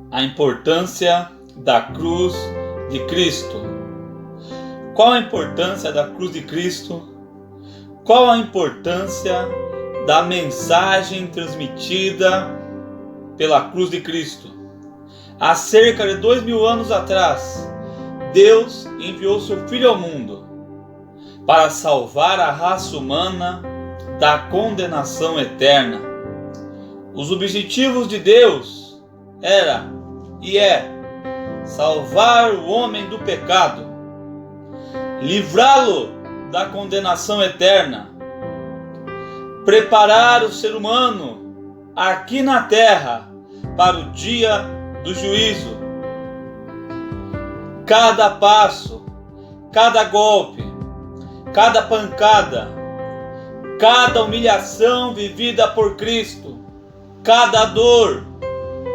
A importância da cruz de Cristo. Qual a importância da cruz de Cristo? Qual a importância da mensagem transmitida pela cruz de Cristo? Há cerca de 2000 anos atrás, Deus enviou seu Filho ao mundo para salvar a raça humana da condenação eterna. Os objetivos de Deus era e é salvar o homem do pecado, livrá-lo da condenação eterna, preparar o ser humano aqui na terra para o dia do juízo. Cada passo, cada golpe, cada pancada, cada humilhação vivida por Cristo, cada dor,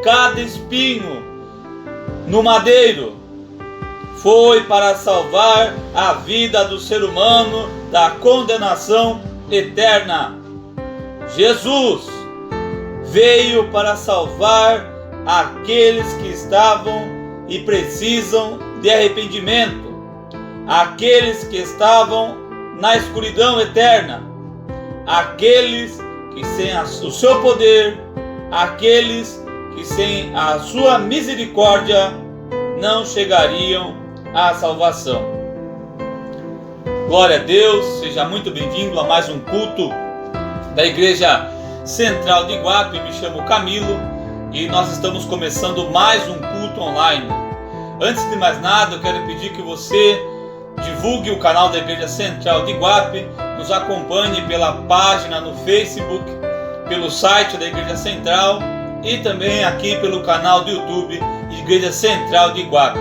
cada espinho no madeiro, foi para salvar a vida do ser humano da condenação eterna. Jesus veio para salvar aqueles que estavam e precisam de arrependimento, aqueles que estavam na escuridão eterna, aqueles que sem o seu poder, aqueles que sem a sua misericórdia não chegariam à salvação. Glória a Deus, seja muito bem-vindo a mais um culto da Igreja Central de Iguape. Me chamo Camilo e nós estamos começando mais um culto online. Antes de mais nada, eu quero pedir que você divulgue o canal da Igreja Central de Iguape, nos acompanhe pela página no Facebook, pelo site da Igreja Central e também aqui pelo canal do YouTube Igreja Central de Iguape.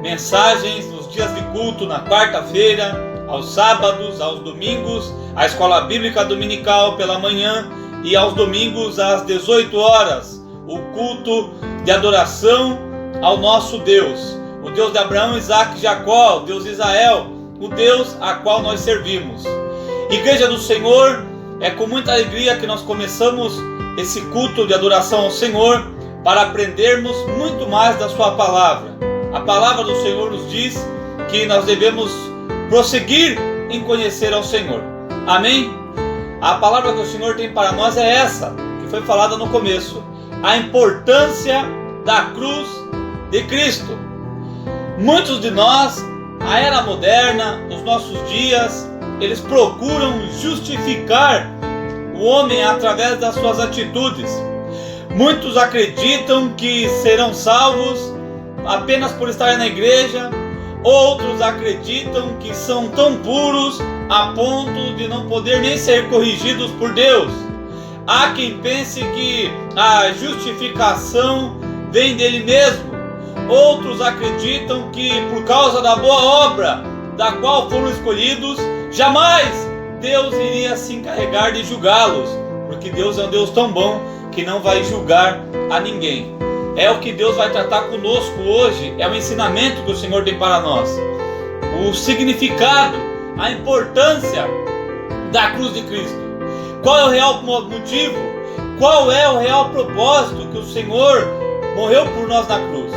Mensagens nos dias de culto, na quarta-feira, aos sábados, aos domingos, a escola bíblica dominical pela manhã e aos domingos às 18 horas, o culto de adoração ao nosso Deus, o Deus de Abraão, Isaac e Jacó, o Deus de Israel, o Deus a qual nós servimos. Igreja do Senhor, é com muita alegria que nós começamos esse culto de adoração ao Senhor para aprendermos muito mais da sua palavra. A palavra do Senhor nos diz que nós devemos prosseguir em conhecer ao Senhor. Amém? A palavra que o Senhor tem para nós é essa, que foi falada no começo. A importância da cruz de Cristo. Muitos de nós, a era moderna, os nossos dias, eles procuram justificar o homem através das suas atitudes. Muitos acreditam que serão salvos apenas por estarem na igreja. Outros acreditam que são tão puros a ponto de não poder nem ser corrigidos por Deus. Há quem pense que a justificação vem dele mesmo. Outros acreditam que por causa da boa obra da qual foram escolhidos, jamais Deus iria se encarregar de julgá-los, porque Deus é um Deus tão bom que não vai julgar a ninguém. É o que Deus vai tratar conosco hoje, é o ensinamento que o Senhor tem para nós. O significado, a importância da cruz de Cristo. Qual é o real motivo? Qual é o real propósito que o Senhor morreu por nós na cruz?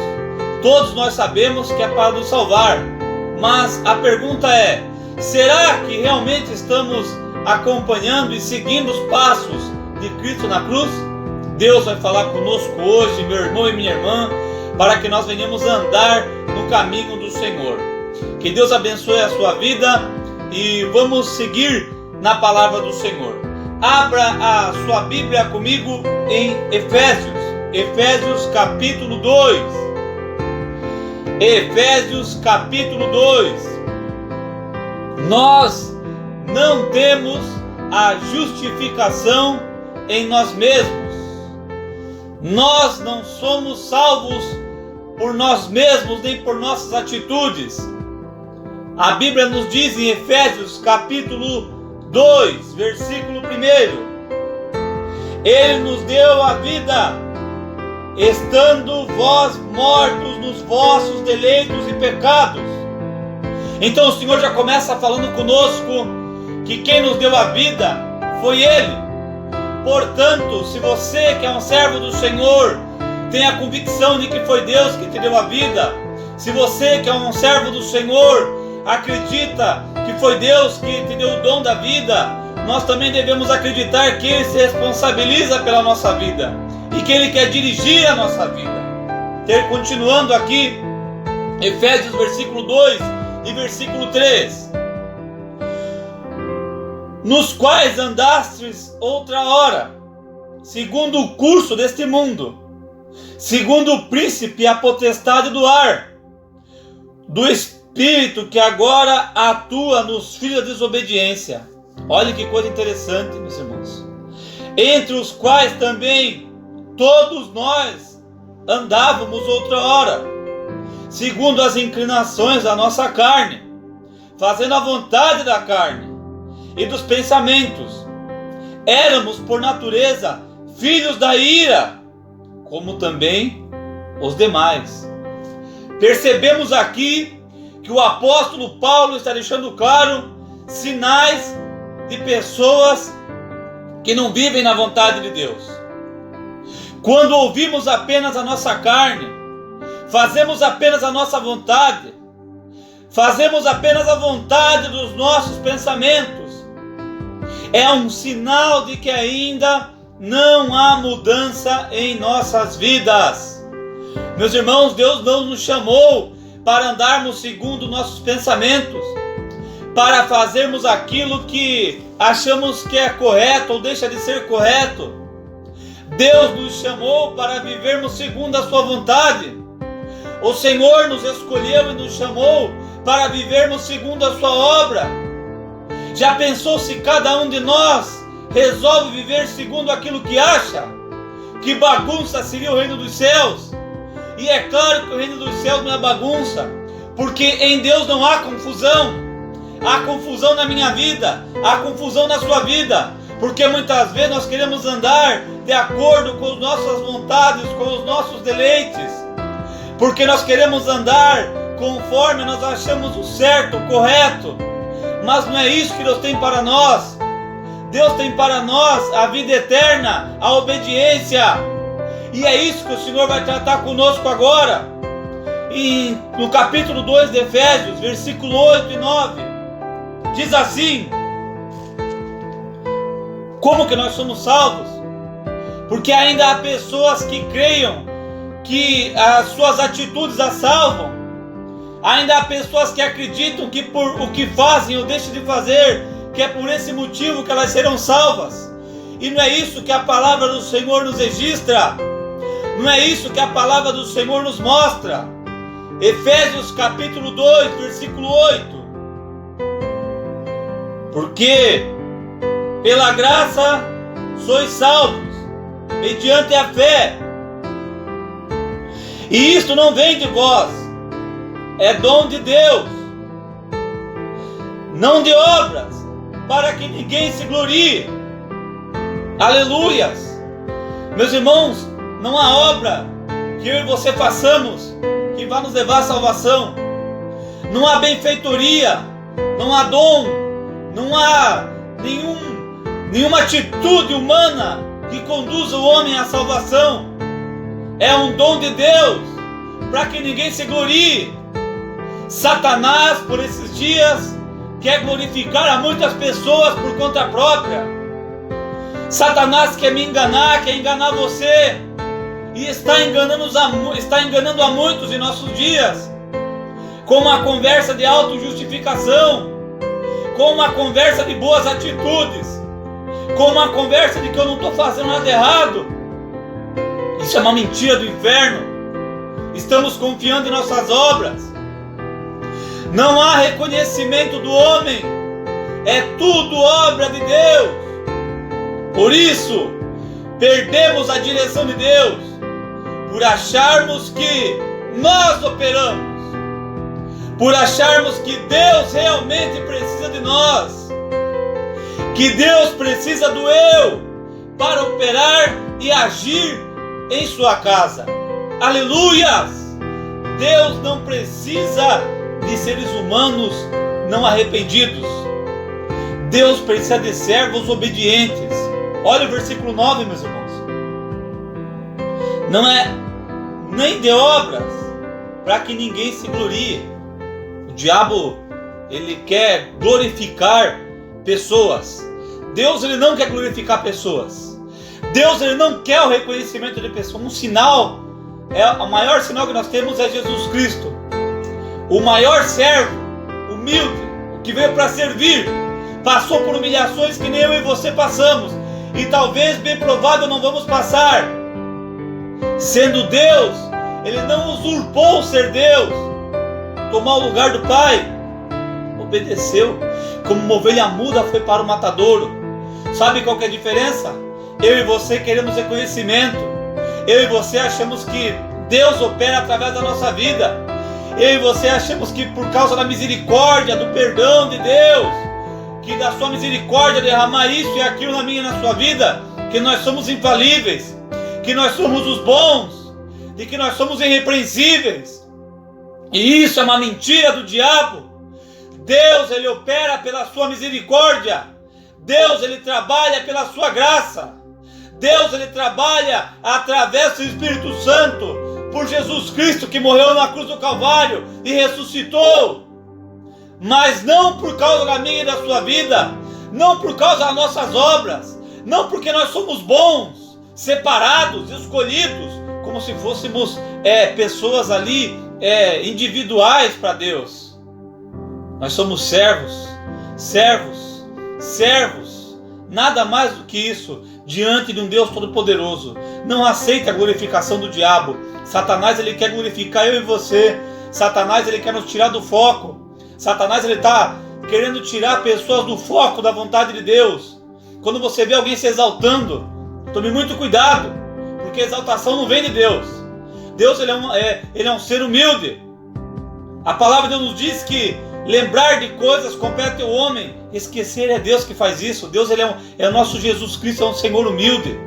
Todos nós sabemos que é para nos salvar, mas a pergunta é: será que realmente estamos acompanhando e seguindo os passos de Cristo na cruz? Deus vai falar conosco hoje, meu irmão e minha irmã, para que nós venhamos andar no caminho do Senhor. Que Deus abençoe a sua vida e vamos seguir na palavra do Senhor. Abra a sua Bíblia comigo em Efésios capítulo 2. Efésios capítulo 2. Nós não temos a justificação em nós mesmos. Nós não somos salvos por nós mesmos nem por nossas atitudes. A Bíblia nos diz em Efésios capítulo 2, versículo 1: Ele nos deu a vida, estando vós mortos nos vossos deleitos e pecados. Então o Senhor já começa falando conosco que quem nos deu a vida foi Ele. Portanto, se você que é um servo do Senhor tenha a convicção de que foi Deus que te deu a vida. Se você, que é um servo do Senhor, acredita que foi Deus que te deu o dom da vida, nós também devemos acreditar que Ele se responsabiliza pela nossa vida e que Ele quer dirigir a nossa vida. Continuando aqui, Efésios versículo 2 e versículo 3. Nos quais andastes outra hora, segundo o curso deste mundo, segundo o príncipe e a potestade do ar, do espírito que agora atua nos filhos da desobediência. Olha que coisa interessante, meus irmãos. Entre os quais também todos nós andávamos outra hora, segundo as inclinações da nossa carne, fazendo a vontade da carne e dos pensamentos. Éramos por natureza filhos da ira, como também os demais. Percebemos aqui que o apóstolo Paulo está deixando claro sinais de pessoas que não vivem na vontade de Deus. Quando ouvimos apenas a nossa carne, fazemos apenas a nossa vontade, fazemos apenas a vontade dos nossos pensamentos, é um sinal de que ainda não há mudança em nossas vidas. Meus irmãos, Deus não nos chamou para andarmos segundo nossos pensamentos, para fazermos aquilo que achamos que é correto ou deixa de ser correto. Deus nos chamou para vivermos segundo a sua vontade. O Senhor nos escolheu e nos chamou para vivermos segundo a sua obra. Já pensou se cada um de nós resolve viver segundo aquilo que acha? Que bagunça seria o reino dos céus? E é claro que o reino dos céus não é bagunça, porque em Deus não há confusão. Há confusão na minha vida, há confusão na sua vida, porque muitas vezes nós queremos andar de acordo com as nossas vontades, com os nossos deleites, porque nós queremos andar conforme nós achamos o certo, o correto, mas não é isso que Deus tem para nós. Deus tem para nós a vida eterna, a obediência, e é isso que o Senhor vai tratar conosco agora, e no capítulo 2 de Efésios, versículo 8 e 9, diz assim: como que nós somos salvos? Porque ainda há pessoas que creiam que as suas atitudes as salvam. Ainda há pessoas que acreditam que por o que fazem ou deixam de fazer, que é por esse motivo que elas serão salvas. E não é isso que a palavra do Senhor nos registra. Não é isso que a palavra do Senhor nos mostra. Efésios capítulo 2, versículo 8. Porque pela graça sois salvos, mediante a fé. E isto não vem de vós, é dom de Deus, não de obras, para que ninguém se glorie. Aleluias! Meus irmãos, não há obra que eu e você façamos que vá nos levar à salvação. Não há benfeitoria, não há dom, não há nenhuma atitude humana que conduza o homem à salvação. É um dom de Deus, para que ninguém se glorie. Satanás, por esses dias, quer glorificar a muitas pessoas por conta própria. Satanás quer me enganar, quer enganar você, e está enganando a muitos em nossos dias, com uma conversa de autojustificação, com uma conversa de boas atitudes, com uma conversa de que eu não estou fazendo nada errado. Isso é uma mentira do inferno. Estamos confiando em nossas obras. Não há reconhecimento do homem, é tudo obra de Deus. Por isso, perdemos a direção de Deus, por acharmos que nós operamos, por acharmos que Deus realmente precisa de nós, que Deus precisa do eu para operar e agir em sua casa. Aleluias! Deus não precisa de seres humanos não arrependidos. Deus precisa de servos obedientes. Olha o versículo 9, meus irmãos. nem de obras, para que ninguém se glorie. O diabo, ele quer glorificar pessoas. Deus, ele não quer glorificar pessoas. Deus, ele não quer o reconhecimento de pessoas. Um sinal, o maior sinal que nós temos é Jesus Cristo, o maior servo, humilde, o que veio para servir, passou por humilhações que nem eu e você passamos, e talvez, bem provável, não vamos passar. Sendo Deus, ele não usurpou ser Deus, tomou o lugar do Pai, obedeceu, como uma ovelha muda foi para o matadouro. Sabe qual que é a diferença? Eu e você queremos reconhecimento, eu e você achamos que Deus opera através da nossa vida, eu e você achamos que por causa da misericórdia, do perdão de Deus, que da sua misericórdia derramar isso e aquilo na minha e na sua vida, que nós somos infalíveis, que nós somos os bons, e que nós somos irrepreensíveis. E isso é uma mentira do diabo. Deus, ele opera pela sua misericórdia. Deus, ele trabalha pela sua graça. Deus, ele trabalha através do Espírito Santo, por Jesus Cristo, que morreu na cruz do Calvário e ressuscitou. Mas não por causa da minha e da sua vida, não por causa das nossas obras, não porque nós somos bons, separados, escolhidos, como se fôssemos pessoas ali individuais para Deus. Nós somos servos, nada mais do que isso, diante de um Deus Todo-Poderoso. Não aceite a glorificação do diabo. Satanás, ele quer glorificar eu e você. Satanás, ele quer nos tirar do foco. Satanás, ele está querendo tirar pessoas do foco da vontade de Deus. Quando você vê alguém se exaltando, tome muito cuidado, porque exaltação não vem de Deus. Deus, ele é um ser humilde. A palavra de Deus nos diz que lembrar de coisas compete ao homem, esquecer é Deus que faz isso. Deus, ele é o nosso Jesus Cristo, é um Senhor humilde.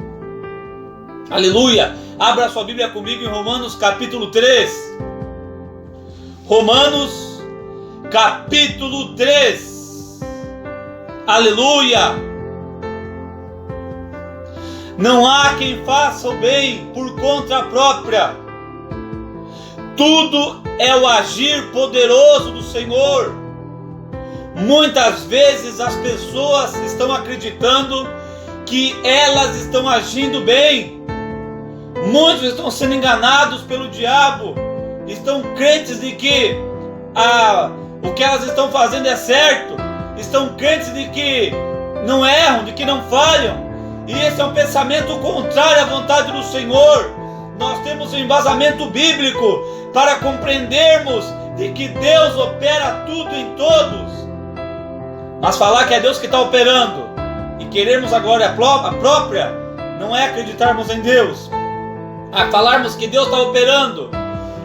Aleluia! Abra sua Bíblia comigo em Romanos capítulo 3. Romanos capítulo 3. Aleluia! Não há quem faça o bem por conta própria. Tudo é o agir poderoso do Senhor. Muitas vezes as pessoas estão acreditando que elas estão agindo bem. Muitos estão sendo enganados pelo diabo. Estão crentes de que o que elas estão fazendo é certo. Estão crentes de que não erram, de que não falham. E esse é um pensamento contrário à vontade do Senhor. Nós temos um embasamento bíblico para compreendermos de que Deus opera tudo em todos. Mas falar que é Deus que está operando e queremos a glória própria não é acreditarmos em Deus. A falarmos que Deus está operando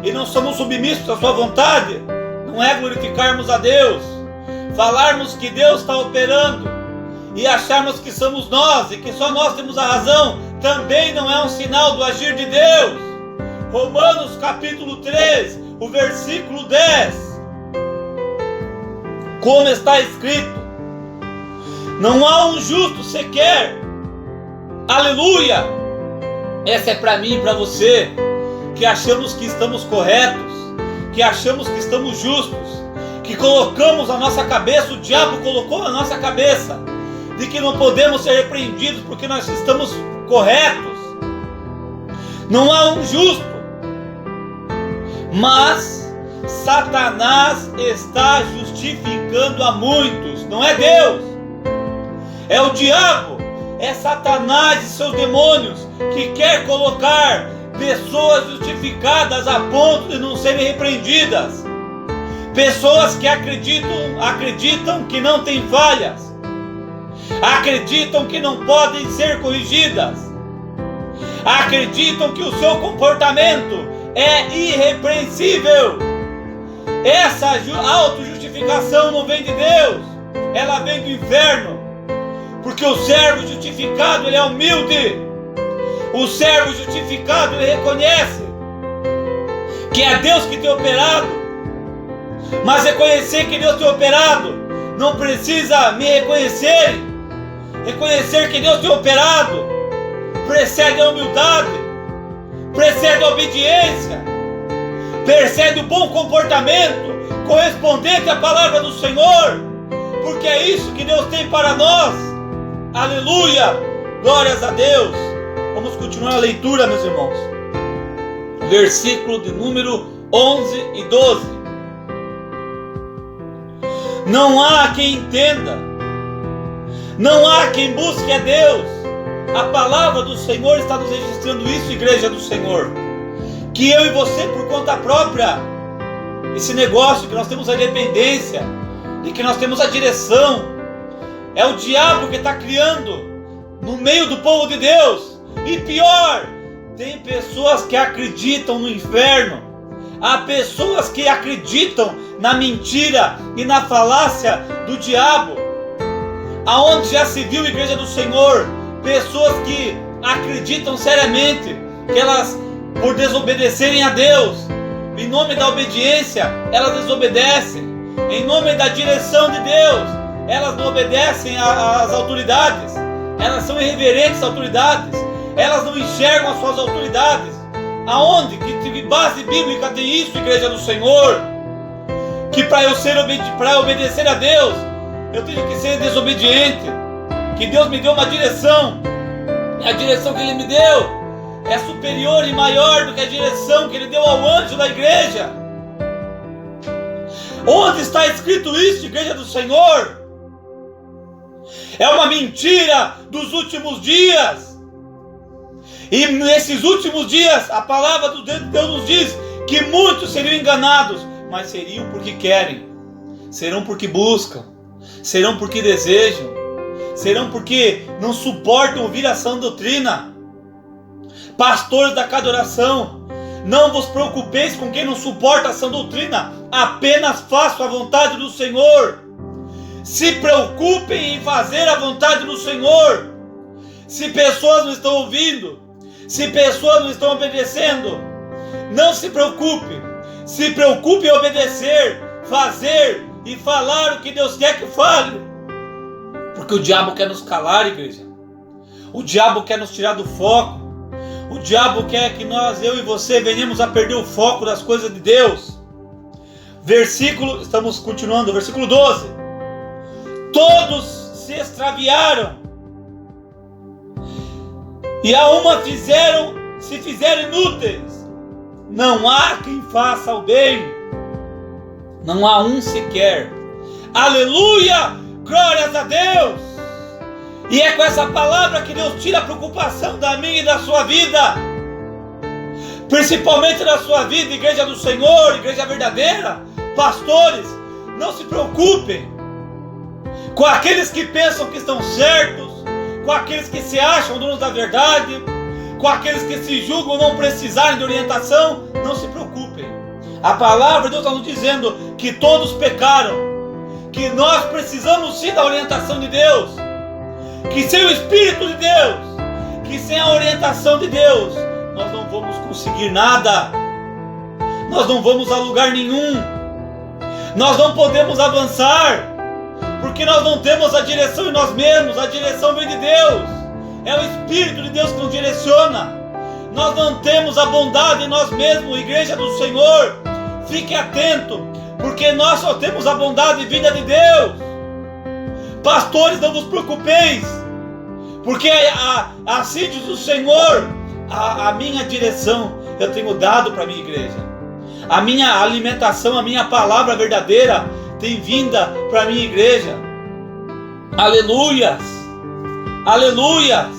e não somos submissos à sua vontade não é glorificarmos a Deus. Falarmos que Deus está operando e acharmos que somos nós e que só nós temos a razão também não é um sinal do agir de Deus. Romanos capítulo 3, o versículo 10. Como está escrito: não há um justo sequer. Aleluia! Essa é para mim e para você, que achamos que estamos corretos, que achamos que estamos justos, que colocamos na nossa cabeça, o diabo colocou na nossa cabeça, de que não podemos ser repreendidos porque nós estamos corretos. Não há um justo, mas Satanás está justificando a muitos. Não é Deus, é o diabo, é Satanás e seus demônios que quer colocar pessoas justificadas a ponto de não serem repreendidas. Pessoas que acreditam que não têm falhas, acreditam que não podem ser corrigidas, acreditam que o seu comportamento é irrepreensível. Essa autojustificação não vem de Deus, ela vem do inferno, porque o servo justificado, ele é humilde. O servo justificado, ele reconhece que é Deus que tem operado. Mas reconhecer que Deus tem operado não precisa me reconhecer. Reconhecer que Deus tem operado precede a humildade, precede a obediência, precede o bom comportamento correspondente à palavra do Senhor, porque é isso que Deus tem para nós. Aleluia, glórias a Deus. Vamos continuar a leitura, meus irmãos. Versículo de número 11 e 12. Não há quem entenda, não há quem busque a Deus. A palavra do Senhor está nos registrando isso, igreja do Senhor, que eu e você, por conta própria, esse negócio que nós temos a dependência, de que nós temos a direção, é o diabo que está criando no meio do povo de Deus. E pior, tem pessoas que acreditam no inferno, há pessoas que acreditam na mentira e na falácia do diabo. Aonde já se viu, igreja do Senhor, pessoas que acreditam seriamente que elas, por desobedecerem a Deus, em nome da obediência, elas desobedecem. Em nome da direção de Deus, elas não obedecem às autoridades. Elas são irreverentes às autoridades. Elas não enxergam as suas autoridades. Aonde? Que base bíblica tem isso, igreja do Senhor? Que para eu obedecer a Deus, eu tenho que ser desobediente. Que Deus me deu uma direção. E a direção que Ele me deu é superior e maior do que a direção que Ele deu ao anjo da igreja. Onde está escrito isso, igreja do Senhor? É uma mentira dos últimos dias. E nesses últimos dias, a palavra do Deus nos diz que muitos seriam enganados, mas seriam porque querem, serão porque buscam, serão porque desejam, serão porque não suportam ouvir a sã doutrina. Pastores da casa de oração, não vos preocupeis com quem não suporta a sã doutrina, apenas façam a vontade do Senhor. Se preocupem em fazer a vontade do Senhor. Se pessoas não estão ouvindo, se pessoas não estão obedecendo, não se preocupe. Se preocupe em obedecer, fazer e falar o que Deus quer que fale. Porque o diabo quer nos calar, igreja. O diabo quer nos tirar do foco. O diabo quer que nós, eu e você, venhamos a perder o foco das coisas de Deus. Estamos continuando, versículo 12. Todos se extraviaram, e a uma se fizeram inúteis. Não há quem faça o bem, não há um sequer. Aleluia, glórias a Deus. E é com essa palavra que Deus tira a preocupação da minha e da sua vida, principalmente da sua vida, igreja do Senhor, igreja verdadeira. Pastores, não se preocupem com aqueles que pensam que estão certos, com aqueles que se acham donos da verdade, com aqueles que se julgam não precisarem de orientação. Não se preocupem. A palavra de Deus está nos dizendo que todos pecaram, que nós precisamos sim da orientação de Deus, que sem o Espírito de Deus, que sem a orientação de Deus, nós não vamos conseguir nada, nós não vamos a lugar nenhum, nós não podemos avançar, porque nós não temos a direção em nós mesmos. A direção vem de Deus, é o Espírito de Deus que nos direciona. Nós não temos a bondade em nós mesmos, igreja do Senhor. Fique atento, porque nós só temos a bondade vinda de Deus. Pastores, não vos preocupeis, porque assim diz o Senhor, a minha direção eu tenho dado para a minha igreja. A minha alimentação, a minha palavra verdadeira tem vinda para a minha igreja. Aleluias, aleluias.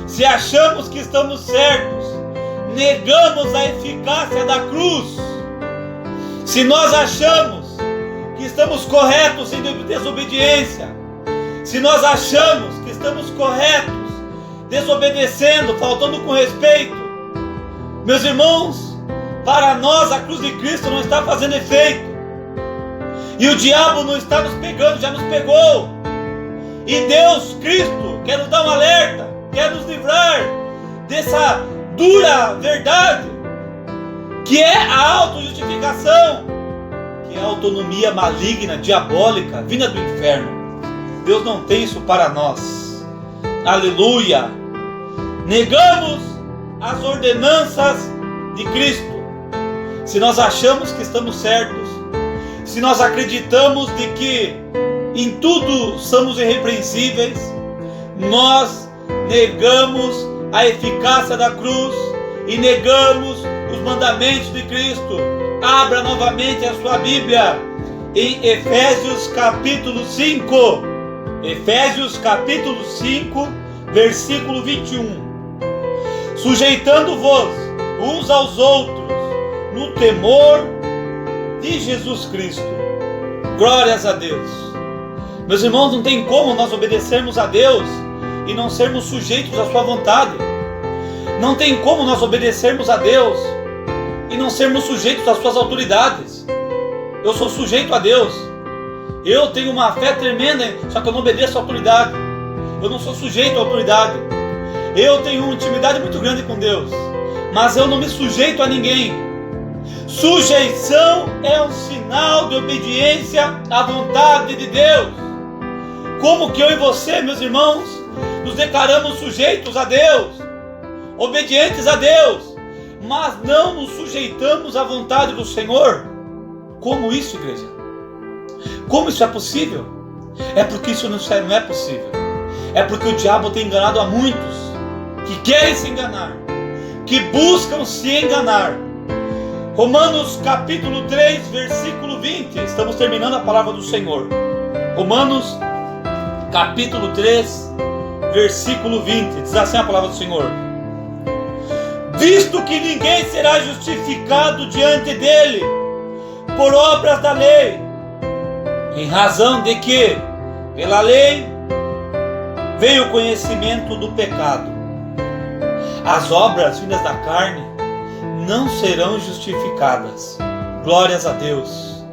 Se achamos que estamos certos, negamos a eficácia da cruz. Se nós achamos que estamos corretos sem desobediência, se nós achamos que estamos corretos desobedecendo, faltando com respeito, meus irmãos, para nós a cruz de Cristo não está fazendo efeito. E o diabo não está nos pegando, já nos pegou. E Deus, Cristo, quer nos dar um alerta, quer nos livrar dessa dura verdade, que é a autojustificação, que é a autonomia maligna, diabólica, vinda do inferno. Deus não tem isso para nós. Aleluia! Negamos as ordenanças de Cristo, se nós achamos que estamos certos, se nós acreditamos de que em tudo somos irrepreensíveis, nós negamos a eficácia da cruz e negamos os mandamentos de Cristo. Abra novamente a sua Bíblia em Efésios capítulo 5. Efésios capítulo 5, versículo 21. Sujeitando-vos uns aos outros no temor de Jesus Cristo. Glórias a Deus. Meus irmãos, não tem como nós obedecermos a Deus e não sermos sujeitos à sua vontade. Não tem como nós obedecermos a Deus e não sermos sujeitos às suas autoridades. Eu sou sujeito a Deus. Eu tenho uma fé tremenda, só que eu não obedeço à autoridade. Eu não sou sujeito à autoridade. Eu tenho uma intimidade muito grande com Deus, mas eu não me sujeito a ninguém. Sujeição é um sinal de obediência à vontade de Deus. Como que eu e você, meus irmãos, nos declaramos sujeitos a Deus, obedientes a Deus, mas não nos sujeitamos à vontade do Senhor? Como isso, igreja? Como isso é possível? É porque isso não é possível. É porque o diabo tem enganado a muitos que querem se enganar, que buscam se enganar. Romanos capítulo 3, versículo 20. Estamos terminando a palavra do Senhor. Romanos capítulo 3, versículo 20. Diz assim a palavra do Senhor: visto que ninguém será justificado diante dele por obras da lei, em razão de que pela lei veio o conhecimento do pecado. As obras vindas da carne não serão justificadas. Glórias a Deus.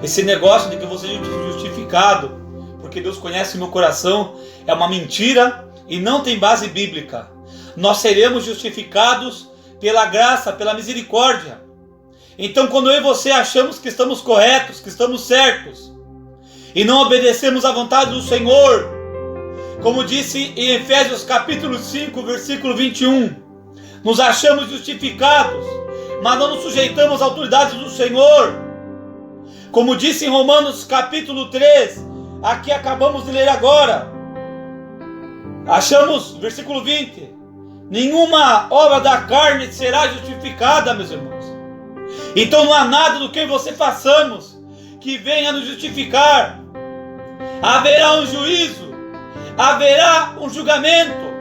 Esse negócio de que você é justificado porque Deus conhece meu coração é uma mentira e não tem base bíblica. Nós seremos justificados pela graça, pela misericórdia. Então, quando eu e você achamos que estamos corretos, que estamos certos, e não obedecemos à vontade do Senhor, como disse em Efésios capítulo 5, versículo 21, nos achamos justificados, mas não nos sujeitamos às autoridades do Senhor. Como disse em Romanos capítulo 3, aqui acabamos de ler agora, achamos, versículo 20, nenhuma obra da carne será justificada, meus irmãos. Então não há nada do que você façamos que venha nos justificar. Haverá um juízo, haverá um julgamento.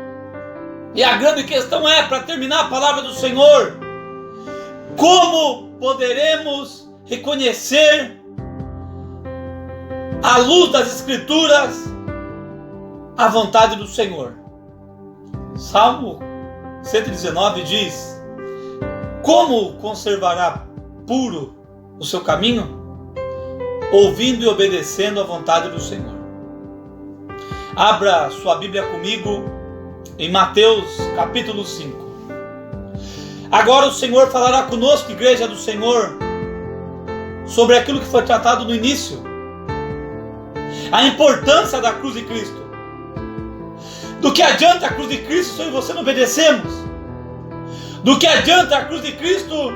E a grande questão é, para terminar a palavra do Senhor, como poderemos reconhecer, à luz das Escrituras, a vontade do Senhor? Salmo 119 diz: como conservará puro o seu caminho? Ouvindo e obedecendo a vontade do Senhor. Abra sua Bíblia comigo em Mateus capítulo 5. Agora o Senhor falará conosco, igreja do Senhor, sobre aquilo que foi tratado no início. A importância da cruz de Cristo. Do que adianta a cruz de Cristo se eu e você não obedecemos? Do que adianta a cruz de Cristo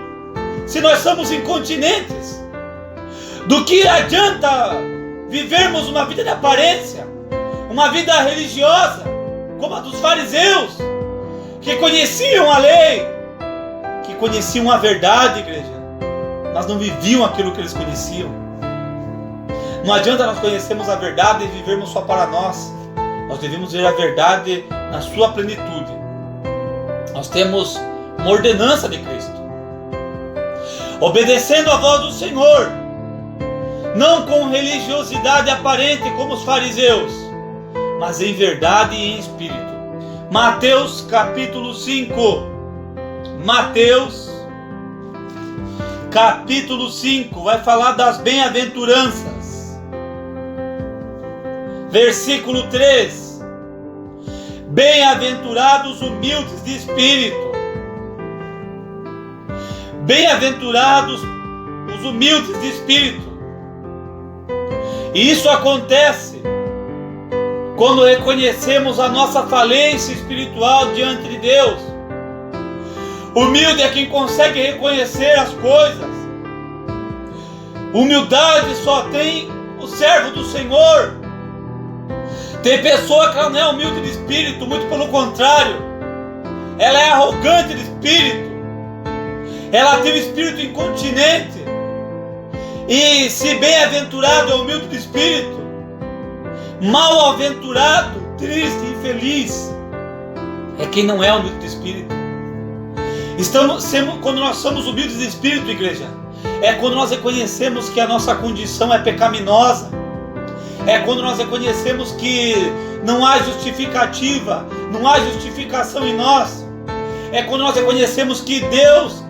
se nós somos incontinentes? Do que adianta vivermos uma vida de aparência, uma vida religiosa, como a dos fariseus, que conheciam a lei, que conheciam a verdade, igreja, mas não viviam aquilo que eles conheciam? Não adianta nós conhecermos a verdade e vivermos só para nós. Nós devemos ver a verdade na sua plenitude. Nós temos uma ordenança de Cristo. Obedecendo a voz do Senhor, não com religiosidade aparente como os fariseus, mas em verdade e em espírito. Mateus capítulo 5. Mateus capítulo 5 vai falar das bem-aventuranças. Versículo 3. Bem-aventurados humildes de espírito. Bem-aventurados os humildes de espírito. E isso acontece quando reconhecemos a nossa falência espiritual diante de Deus. Humilde é quem consegue reconhecer as coisas. Humildade só tem o servo do Senhor. Tem pessoa que ela não é humilde de espírito, muito pelo contrário. Ela é arrogante de espírito. Ela tem um espírito incontinente. E se bem-aventurado é humilde de espírito, mal-aventurado, triste e infeliz é quem não é humilde de espírito. Quando nós somos humildes de espírito, igreja, é quando nós reconhecemos que a nossa condição é pecaminosa. É quando nós reconhecemos que não há justificativa, não há justificação em nós. É quando nós reconhecemos que Deus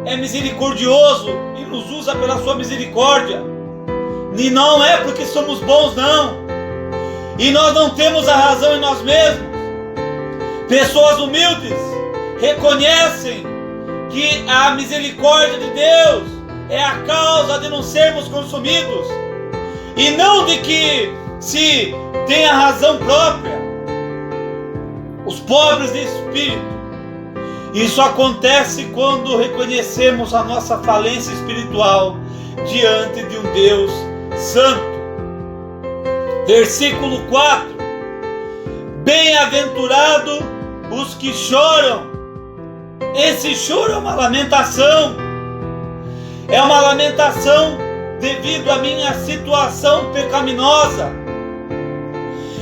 é misericordioso e nos usa pela sua misericórdia. E não é porque somos bons, não. E nós não temos a razão em nós mesmos. Pessoas humildes reconhecem que a misericórdia de Deus é a causa de não sermos consumidos. E não de que se tem a razão própria. Os pobres de espírito. Isso acontece quando reconhecemos a nossa falência espiritual diante de um Deus santo. Versículo 4. Bem-aventurado os que choram. Esse choro é uma lamentação. É uma lamentação devido à minha situação pecaminosa.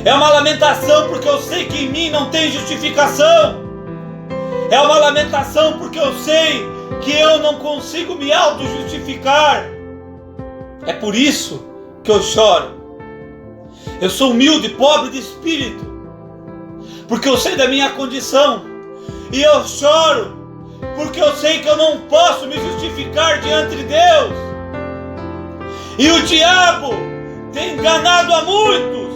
É uma lamentação porque eu sei que em mim não tem justificação. É uma lamentação porque eu sei que eu não consigo me auto-justificar. É por isso que eu choro. Eu sou humilde, pobre de espírito, porque eu sei da minha condição. E eu choro porque eu sei que eu não posso me justificar diante de Deus. E o diabo tem enganado a muitos.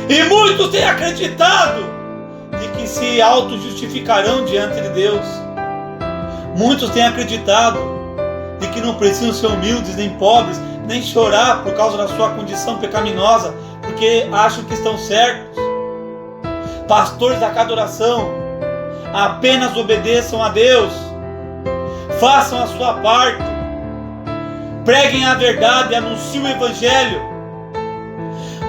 E muitos têm acreditado de que se auto-justificarão diante de Deus. Muitos têm acreditado de que não precisam ser humildes, nem pobres, nem chorar por causa da sua condição pecaminosa, porque acham que estão certos. Pastores da casa de oração, apenas obedeçam a Deus, façam a sua parte, preguem a verdade, anunciem o Evangelho.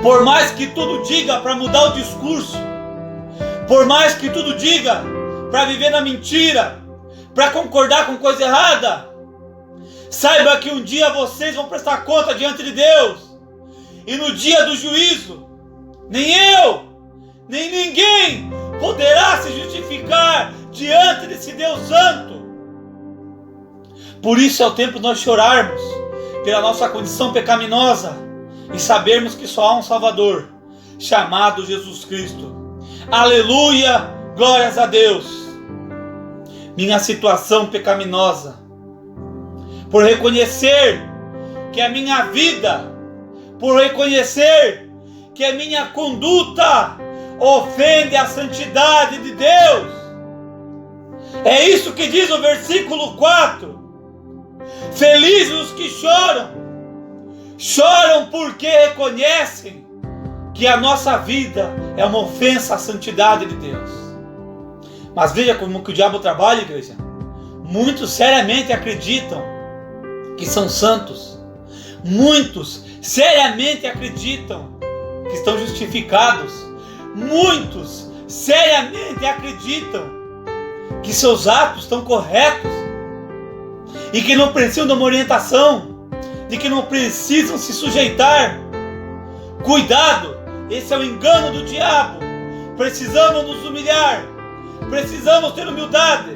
Por mais que tudo diga para mudar o discurso, por mais que tudo diga para viver na mentira, para concordar com coisa errada, saiba que um dia vocês vão prestar conta diante de Deus. E no dia do juízo, nem eu, nem ninguém poderá se justificar diante desse Deus santo. Por isso é o tempo de nós chorarmos pela nossa condição pecaminosa e sabermos que só há um Salvador, chamado Jesus Cristo. Aleluia, glórias a Deus. Minha situação pecaminosa, por reconhecer que a minha vida, por reconhecer que a minha conduta ofende a santidade de Deus. É isso que diz o versículo 4. Felizes os que choram. Choram porque reconhecem que a nossa vida é uma ofensa à santidade de Deus. Mas veja como que o diabo trabalha, igreja. Muitos seriamente acreditam que são santos. Muitos seriamente acreditam que estão justificados. Muitos seriamente acreditam que seus atos estão corretos e que não precisam de uma orientação, de que não precisam se sujeitar. Cuidado, esse é o engano do diabo. Precisamos nos humilhar, precisamos ter humildade,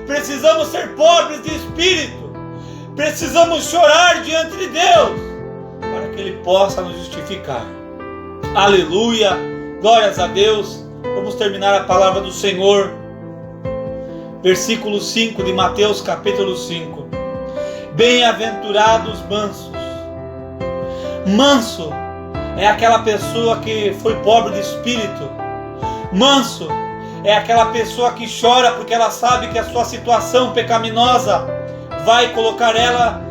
precisamos ser pobres de espírito, precisamos chorar diante de Deus para que Ele possa nos justificar. Aleluia, glórias a Deus. Vamos terminar a palavra do Senhor. Versículo 5 de Mateus capítulo 5. Bem-aventurados mansos. Manso é aquela pessoa que foi pobre de espírito. Manso é aquela pessoa que chora porque ela sabe que a sua situação pecaminosa vai colocar ela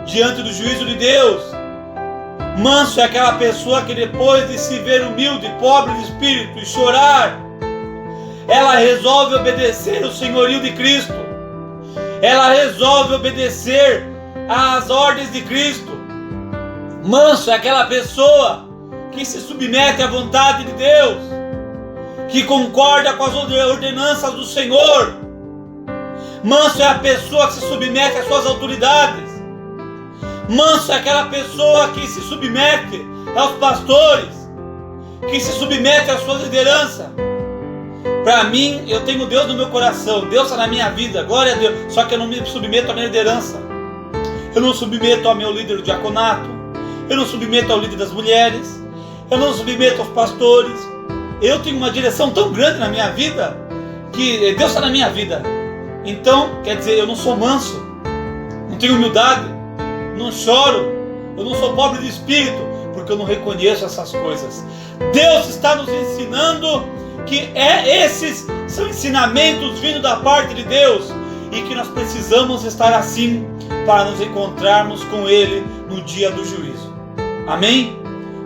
diante do juízo de Deus. Manso é aquela pessoa que depois de se ver humilde, pobre de espírito e chorar, ela resolve obedecer o senhorio de Cristo. Ela resolve obedecer às ordens de Cristo. Manso é aquela pessoa que se submete à vontade de Deus, que concorda com as ordenanças do Senhor. Manso é a pessoa que se submete às suas autoridades. Manso é aquela pessoa que se submete aos pastores, que se submete às suas lideranças. Para mim, eu tenho Deus no meu coração, Deus está na minha vida, glória a Deus. Só que eu não me submeto à minha liderança. Eu não submeto ao meu líder do diaconato. Eu não submeto ao líder das mulheres. Eu não submeto aos pastores. Eu tenho uma direção tão grande na minha vida, que Deus está na minha vida. Então, quer dizer, eu não sou manso, não tenho humildade, não choro, eu não sou pobre de espírito, porque eu não reconheço essas coisas. Deus está nos ensinando que esses são ensinamentos vindo da parte de Deus, e que nós precisamos estar assim para nos encontrarmos com Ele no dia do juízo. Amém?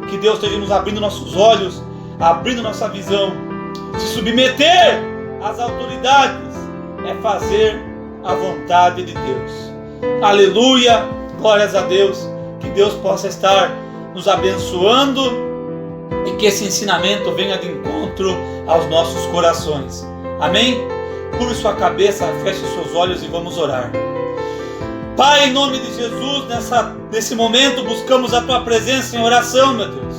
Que Deus esteja nos abrindo nossos olhos, abrindo nossa visão. Se submeter às autoridades é fazer a vontade de Deus. Aleluia, glórias a Deus. Que Deus possa estar nos abençoando e que esse ensinamento venha de encontro aos nossos corações. Amém? Curve sua cabeça, feche seus olhos e vamos orar. Pai, em nome de Jesus, nesse momento buscamos a Tua presença em oração, meu Deus.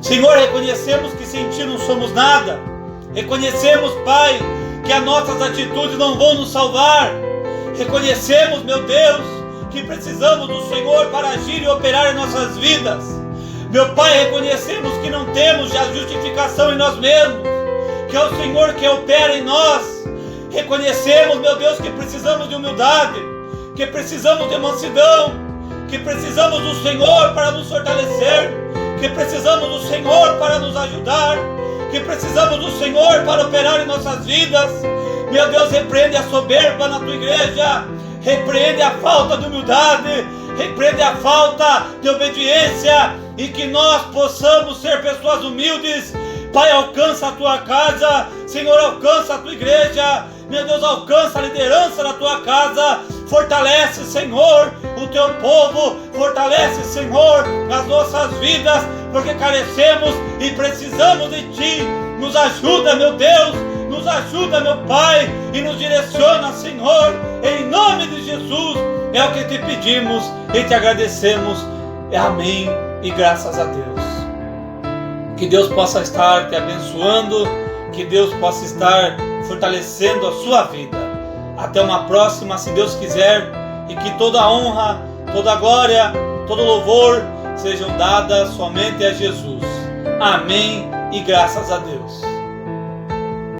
Senhor, reconhecemos que sem Ti não somos nada. Reconhecemos, Pai, que as nossas atitudes não vão nos salvar. Reconhecemos, meu Deus, que precisamos do Senhor para agir e operar em nossas vidas. Meu Pai, reconhecemos que não temos a justificação em nós mesmos, que é o Senhor que opera em nós. Reconhecemos, meu Deus, que precisamos de humildade, que precisamos de mansidão, que precisamos do Senhor para nos fortalecer, que precisamos do Senhor para nos ajudar, que precisamos do Senhor para operar em nossas vidas. Meu Deus, repreende a soberba na Tua igreja, repreende a falta de humildade, repreende a falta de obediência, e que nós possamos ser pessoas humildes. Pai, alcança a Tua casa, Senhor, alcança a Tua igreja, meu Deus, alcança a liderança da Tua casa, fortalece, Senhor, o Teu povo, fortalece, Senhor, as nossas vidas, porque carecemos e precisamos de Ti. Nos ajuda, meu Deus, nos ajuda, meu Pai, e nos direciona, Senhor, em nome de Jesus, é o que Te pedimos e Te agradecemos. Amém e graças a Deus. Que Deus possa estar te abençoando, que Deus possa estar fortalecendo a sua vida. Até uma próxima, se Deus quiser, e que toda a honra, toda a glória, todo louvor sejam dadas somente a Jesus. Amém e graças a Deus.